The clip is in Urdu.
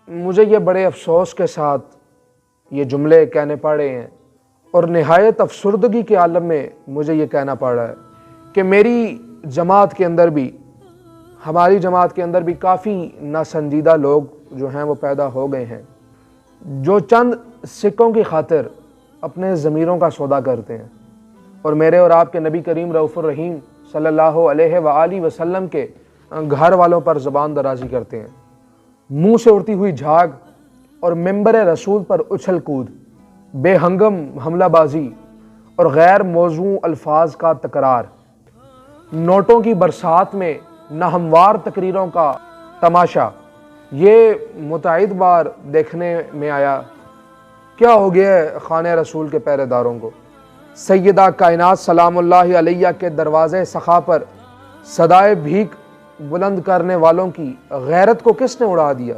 مجھے یہ بڑے افسوس کے ساتھ یہ جملے کہنے پڑ رہے ہیں اور نہایت افسردگی کے عالم میں مجھے یہ کہنا پڑ رہا ہے کہ میری جماعت کے اندر بھی، ہماری جماعت کے اندر بھی کافی ناسنجیدہ لوگ جو ہیں وہ پیدا ہو گئے ہیں، جو چند سکوں کی خاطر اپنے ضمیروں کا سودا کرتے ہیں اور میرے اور آپ کے نبی کریم رؤوف الرحیم صلی اللہ علیہ وآلہ وسلم کے گھر والوں پر زبان درازی کرتے ہیں، منہ سے اڑتی ہوئی جھاگ اور ممبر رسول پر اچھل کود، بے ہنگم حملہ بازی اور غیر موزوں الفاظ کا تکرار، نوٹوں کی برسات میں ناہموار تقریروں کا تماشا، یہ متعدد بار دیکھنے میں آیا۔ کیا ہو گیا ہے خانہ رسول کے پہرے داروں کو؟ سیدہ کائنات سلام اللہ علیہ کے دروازے سخا پر صدائے بھیک بلند کرنے والوں کی غیرت کو کس نے اڑا دیا؟